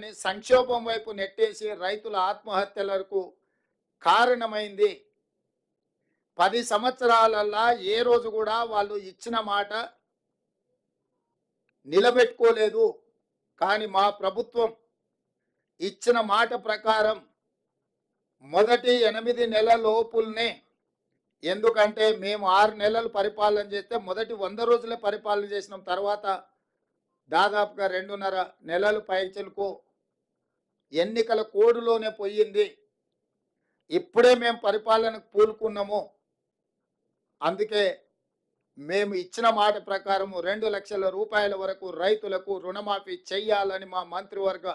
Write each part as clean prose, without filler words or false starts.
సంక్షోభం వైపు నెట్టేసి రైతుల ఆత్మహత్యలకు కారణమైంది. 10 సంవత్సరాలల్లా ఏ రోజు కూడా వాళ్ళు ఇచ్చిన మాట నిలబెట్టుకోలేదు. కానీ మా ప్రభుత్వం ఇచ్చిన మాట ప్రకారం మొదటి 8 నెలల లోపుల్నే, ఎందుకంటే మేము 6 నెలలు పరిపాలన చేస్తే మొదటి 100 రోజులే పరిపాలన చేసినాం. తర్వాత దాదాపుగా 2.5 నెలలు పైచలకు ఎన్నికల కోడ్లోనే పోయింది. ఇప్పుడే మేము పరిపాలనకు పూనుకున్నాము. అందుకే మేము ఇచ్చిన మాట ప్రకారం 2 లక్షల రూపాయల వరకు రైతులకు రుణమాఫీ చెయ్యాలని మా మంత్రివర్గ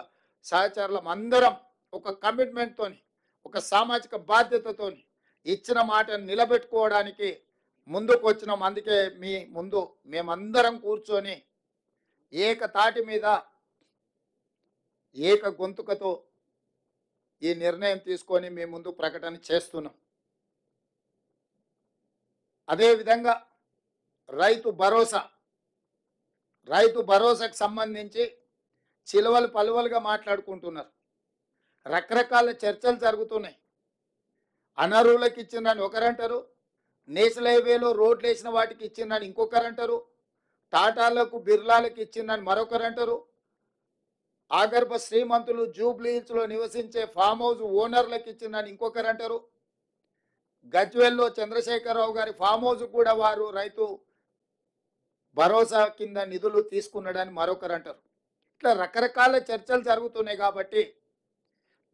సహచరులం అందరం ఒక కమిట్మెంట్తోని, ఒక సామాజిక బాధ్యతతోని ఇచ్చిన మాటను నిలబెట్టుకోవడానికి ముందుకు వచ్చినాం. అందుకే మీ ముందు మేమందరం కూర్చొని ఏకతాటి మీద ఏక గొంతుకతో ఈ నిర్ణయం తీసుకొని మీ ముందు ప్రకటన చేస్తున్నాం. అదేవిధంగా రైతు భరోసాకు సంబంధించి చిలువలు పలువలుగా మాట్లాడుకుంటున్నారు. రకరకాల చర్చలు జరుగుతున్నాయి. అనర్హులకు ఇచ్చిందని ఒకరంటారు, నేషనల్ హైవేలో రోడ్లు వేసిన వాటికి ఇచ్చిందని ఇంకొకరంటారు, టాటాలకు బిర్లాలకు ఇచ్చిందని మరొకరంటారు, ఆగర్భ శ్రీమంతులు జూబ్లీహిల్స్లో నివసించే ఫామ్ హౌస్ ఓనర్లకు ఇచ్చిందని ఇంకొకరంటారు, గజ్వేల్లో చంద్రశేఖరరావు గారి ఫామ్ హౌస్ కూడా వారు రైతు భరోసా కింద నిధులు తీసుకున్నాడని మరొకరంటారు. ఇట్లా రకరకాల చర్చలు జరుగుతున్నాయి. కాబట్టి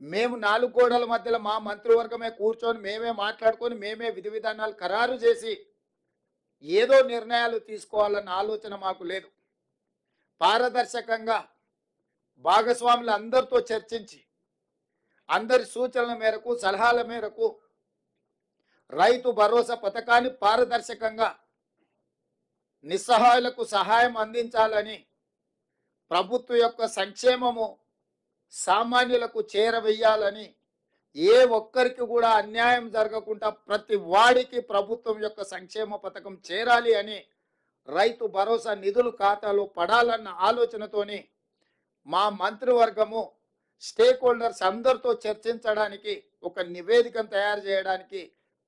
మేము 4 గోడల మధ్యలో మా మంత్రివర్గమే కూర్చొని మేమే మాట్లాడుకొని మేమే విధి విధానాలు ఖరారు చేసి ఏదో నిర్ణయాలు తీసుకోవాలన్న ఆలోచన మాకు లేదు. పారదర్శకంగా భాగస్వాములు అందరితో చర్చించి అందరి సూచనల మేరకు, సలహాల మేరకు రైతు భరోసా పథకాన్ని పారదర్శకంగా నిస్సహాయులకు సహాయం అందించాలని, ప్రభుత్వం యొక్క సంక్షేమము సామాన్యులకు చేరవేయాలని, ఏ ఒక్కరికి కూడా అన్యాయం జరగకుండా ప్రతి వాడికి ప్రభుత్వం యొక్క సంక్షేమ పథకం చేరాలి అని, రైతు భరోసా నిధులు ఖాతాలో పడాలన్న ఆలోచనతోని మా మంత్రివర్గము స్టేక్ హోల్డర్స్ అందరితో చర్చించడానికి ఒక నివేదికను తయారు చేయడానికి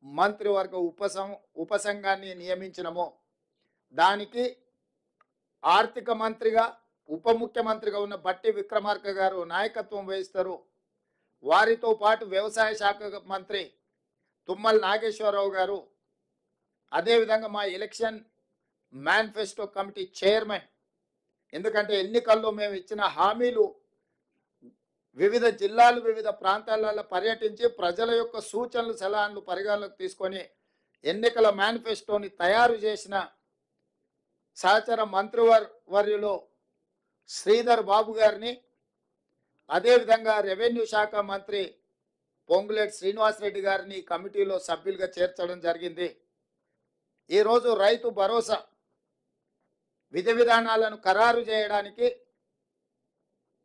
మంత్రివర్గ ఉపసంఘాన్ని నియమించినము. దానికి ఆర్థిక మంత్రిగా, ఉప ముఖ్యమంత్రిగా ఉన్న బట్టి విక్రమార్క గారు నాయకత్వం వహిస్తారు. వారితో పాటు వ్యవసాయ శాఖ మంత్రి తుమ్మల నాగేశ్వరరావు గారు, అదేవిధంగా మా ఎలక్షన్ మేనిఫెస్టో కమిటీ చైర్మన్, ఎందుకంటే ఎన్నికల్లో మేము ఇచ్చిన హామీలు వివిధ జిల్లాలు, వివిధ ప్రాంతాలలో పర్యటించి ప్రజల యొక్క సూచనలు, సలహాలు పరిగణలోకి తీసుకొని ఎన్నికల మేనిఫెస్టోని తయారు చేసిన సహచర మంత్రివర్యులో శ్రీధర్ బాబు గారిని, అదేవిధంగా రెవెన్యూ శాఖ మంత్రి పొంగులేటి శ్రీనివాసరెడ్డి గారిని కమిటీలో సభ్యులుగా చేర్చడం జరిగింది. ఈరోజు రైతు భరోసా విధి విధానాలను ఖరారు చేయడానికి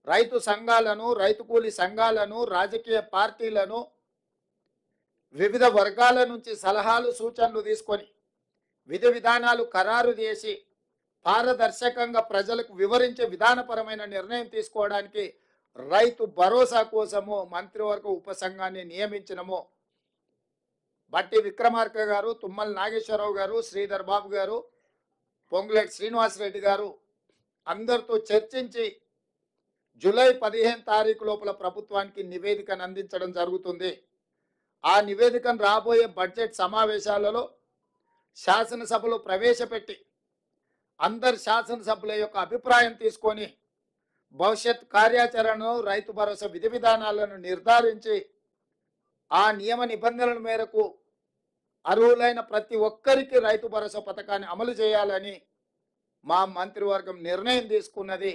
రైతు సంఘాలను, రైతు కూలీ సంఘాలను, రాజకీయ పార్టీలను, వివిధ వర్గాల నుంచి సలహాలు, సూచనలు తీసుకొని విధి విధానాలు ఖరారు చేసి పారదర్శకంగా ప్రజలకు వివరించే విధానపరమైన నిర్ణయం తీసుకోవడానికి రైతు భరోసా కోసము మంత్రివర్గ ఉపసంఘాన్ని నియమించినము. బట్టి విక్రమార్క గారు, తుమ్మల నాగేశ్వరరావు గారు, శ్రీధర్ బాబు గారు, పొంగులేటి శ్రీనివాసరెడ్డి గారు అందరితో చర్చించి జూలై 15 తారీఖు లోపల ప్రభుత్వానికి నివేదికను అందించడం జరుగుతుంది. ఆ నివేదికను రాబోయే బడ్జెట్ సమావేశాలలో శాసనసభలో ప్రవేశపెట్టి అందరు శాసనసభ్యుల యొక్క అభిప్రాయం తీసుకొని భవిష్యత్ కార్యాచరణను, రైతు భరోసా విధి విధానాలను నిర్ధారించి ఆ నియమ నిబంధనల మేరకు అర్హులైన ప్రతి ఒక్కరికి రైతు భరోసా పథకాన్ని అమలు చేయాలని మా మంత్రివర్గం నిర్ణయం తీసుకున్నది.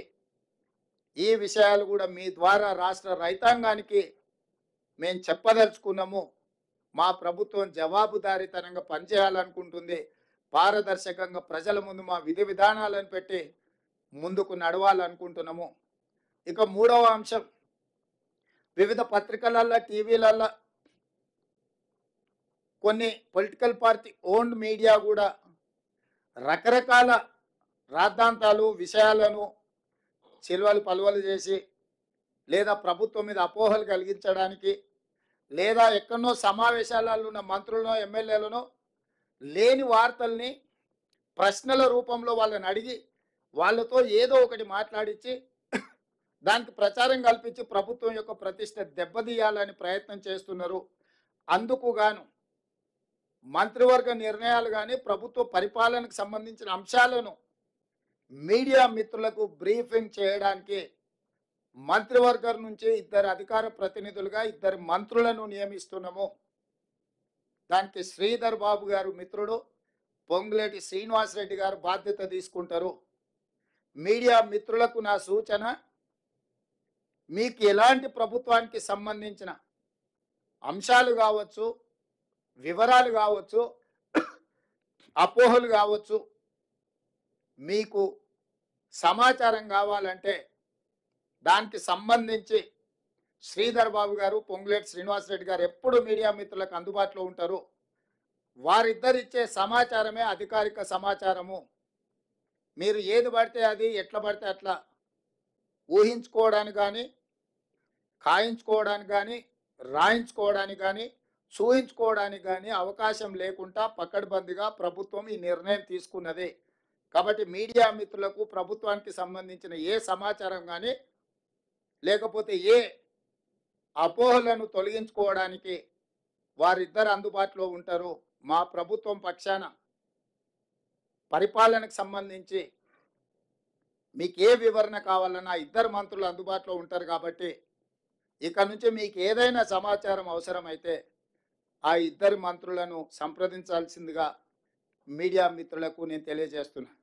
ఈ విషయాలు కూడా మీ ద్వారా రాష్ట్ర రైతాంగానికి మేము చెప్పదలుచుకున్నాము. మా ప్రభుత్వం జవాబుదారీతనంగా పనిచేయాలనుకుంటుంది. పారదర్శకంగా ప్రజల ముందు మా విధి విధానాలను పెట్టి ముందుకు నడవాలనుకుంటున్నాము. ఇక 3వ అంశం, వివిధ పత్రికలల్లో, టీవీలల్లో కొన్ని పొలిటికల్ పార్టీ ఓన్డ్ మీడియా కూడా రకరకాల రాద్ధాంతాలు, విషయాలను చిలువలు పలువలు చేసి లేదా ప్రభుత్వం మీద అపోహలు కలిగించడానికి, లేదా ఎక్కడనో సమావేశాలలో ఉన్న మంత్రులనో ఎమ్మెల్యేలనో లేని వార్తల్ని ప్రశ్నల రూపంలో వాళ్ళని అడిగి వాళ్ళతో ఏదో ఒకటి మాట్లాడించి దానికి ప్రచారం కల్పించి ప్రభుత్వం యొక్క ప్రతిష్ట దెబ్బతీయాలని ప్రయత్నం చేస్తున్నారు. అందుకు గాను మంత్రివర్గ నిర్ణయాలు కానీ ప్రభుత్వ పరిపాలనకు సంబంధించిన అంశాలను మీడియా మిత్రులకు బ్రీఫింగ్ చేయడానికి మంత్రివర్గం నుంచి ఇద్దరు అధికార ప్రతినిధులుగా ఇద్దరు మంత్రులను నియమిస్తున్నాము. దానికి శ్రీధర్ బాబు గారు మిత్రుడు, పొంగులేటి శ్రీనివాసరెడ్డి గారు బాధ్యత తీసుకుంటారు. మీడియా మిత్రులకు నా సూచన, మీకు ఎలాంటి ప్రభుత్వానికి సంబంధించిన అంశాలు కావచ్చు, వివరాలు కావచ్చు, అపోహలు కావచ్చు, మీకు సమాచారం కావాలంటే దానికి సంబంధించి శ్రీధర్ బాబు గారు, పొంగులేటి శ్రీనివాసరెడ్డి గారు ఎప్పుడు మీడియా మిత్రులకు అందుబాటులో ఉంటారు. వారిద్దరిచ్చే సమాచారమే అధికారిక సమాచారము. మీరు ఏది పడితే అది, ఎట్లా పడితే అట్లా ఊహించుకోవడానికి కానీ, ఖాయించుకోవడానికి కానీ, రాయించుకోవడానికి కానీ, చూయించుకోవడానికి కానీ అవకాశం లేకుండా పకడ్బందీగా ప్రభుత్వం ఈ నిర్ణయం తీసుకున్నది. కాబట్టి మీడియా మిత్రులకు ప్రభుత్వానికి సంబంధించిన ఏ సమాచారం కానీ, లేకపోతే ఏ అపోహలను తొలగించుకోవడానికి వారిద్దరు అందుబాటులో ఉంటారు. మా ప్రభుత్వం పక్షాన పరిపాలనకు సంబంధించి మీకు ఏ వివరణ కావాలన్నా ఇద్దరు మంత్రులు అందుబాటులో ఉంటారు. కాబట్టి ఇక నుంచి మీకు ఏదైనా సమాచారం అవసరమైతే ఆ ఇద్దరు మంత్రులను సంప్రదించాల్సిందిగా మీడియా మిత్రులకు నేను తెలియజేస్తున్నాను.